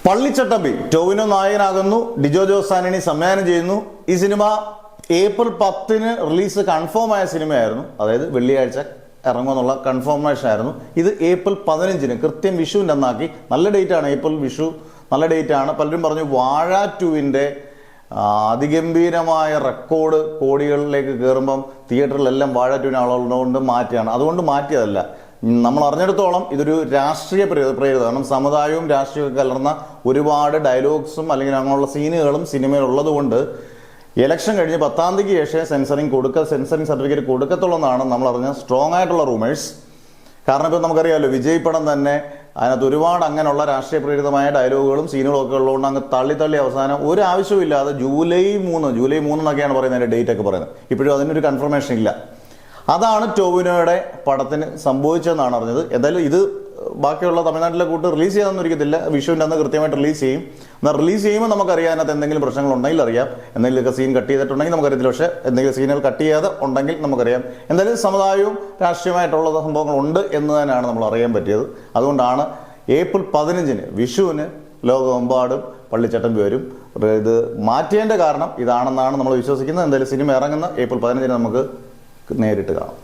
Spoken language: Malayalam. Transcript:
പള്ളിച്ചട്ടമ്പി ടോവിനോ നായകനാകുന്നു. ഡിജോ ജോസ് ആന്റണി സംവിധാനം ചെയ്യുന്നു. ഈ സിനിമ ഏപ്രിൽ 10 റിലീസ് കൺഫേം ആയ സിനിമയായിരുന്നു. അതായത് വെള്ളിയാഴ്ച ഇറങ്ങുമെന്നുള്ള കൺഫർമേഷൻ ആയിരുന്നു. ഇത് ഏപ്രിൽ 15 കൃത്യം വിഷുവിൻ്റെ അന്നാക്കി. നല്ല ഡേറ്റ് ആണ്, ഏപ്രിൽ വിഷു നല്ല ഡേറ്റ് ആണ്. പലരും പറഞ്ഞു വാഴ 2 അതിഗംഭീരമായ റെക്കോർഡ് കോടികളിലേക്ക് കയറുമ്പം തിയേറ്ററിലെല്ലാം വാഴ 2 ആളുകളുകൊണ്ട് മാറ്റിയാണ്. അതുകൊണ്ട് മാറ്റിയതല്ല, നമ്മൾ അറിഞ്ഞിടത്തോളം ഇതൊരു രാഷ്ട്രീയ പ്രേരിതം. കാരണം സമുദായവും രാഷ്ട്രീയവും കലർന്ന ഒരുപാട് ഡയലോഗ്സും അല്ലെങ്കിൽ അങ്ങനെയുള്ള സീനുകളും സിനിമയിൽ ഉള്ളതുകൊണ്ട് ഇലക്ഷൻ കഴിഞ്ഞ് 10-ാം തീയതിക്ക് ശേഷം സെൻസറിങ് സർട്ടിഫിക്കറ്റ് കൊടുക്കത്തുള്ളൂ എന്നാണ് നമ്മൾ അറിഞ്ഞ സ്ട്രോങ് ആയിട്ടുള്ള റൂമേഴ്സ്. കാരണം ഇപ്പോൾ നമുക്കറിയാമല്ലോ, വിജയ് പടം തന്നെ അതിനകത്ത് ഒരുപാട് അങ്ങനെയുള്ള രാഷ്ട്രീയ പ്രേരിതമായ ഡയലോഗുകളും സീനുകളും ഒക്കെ ഉള്ളതുകൊണ്ട് അങ്ങ് തള്ളി അവസാനം ഒരു ആവശ്യമില്ലാതെ ജൂലൈ 3 എന്നൊക്കെയാണ് പറയുന്നത്, ഡേറ്റ് ഒക്കെ പറയുന്നത്. ഇപ്പോഴും അതിനൊരു കൺഫർമേഷൻ ഇല്ല. അതാണ് ടോവിനോയുടെ പടത്തിന് സംഭവിച്ചതെന്നാണ് അറിഞ്ഞത്. എന്തായാലും ഇത് ബാക്കിയുള്ള തമിഴ്നാട്ടിലെ കൂട്ട് റിലീസ് ചെയ്യാനൊന്നും ഇരിക്കത്തില്ല. വിഷുവിൻ്റെ അന്ന് കൃത്യമായിട്ട് റിലീസ് ചെയ്യും. എന്നാൽ റിലീസ് ചെയ്യുമ്പോൾ നമുക്കറിയാം അതിനകത്ത് എന്തെങ്കിലും പ്രശ്നങ്ങൾ ഉണ്ടെങ്കിൽ അറിയാം, എന്തെങ്കിലുമൊക്കെ സീൻ കട്ട് ചെയ്തിട്ടുണ്ടെങ്കിൽ നമുക്കറിയത്തില്ല. പക്ഷേ എന്തെങ്കിലും സീനുകൾ കട്ട് ചെയ്യാതെ ഉണ്ടെങ്കിൽ നമുക്കറിയാം. എന്തായാലും സമുദായവും രാഷ്ട്രീയമായിട്ടുള്ള സംഭവങ്ങളുണ്ട് എന്ന് തന്നെയാണ് നമ്മൾ അറിയാൻ പറ്റിയത്. അതുകൊണ്ടാണ് ഏപ്രിൽ 15 വിഷുവിന് ലോകമെമ്പാടും പള്ളിച്ചട്ടമ്പി വരും. ഇത് മാറ്റിയതിൻ്റെ കാരണം ഇതാണെന്നാണ് നമ്മൾ വിശ്വസിക്കുന്നത്. എന്തായാലും സിനിമ ഇറങ്ങുന്ന ഏപ്രിൽ 15 നമുക്ക് നേരിട്ട് കാണാം.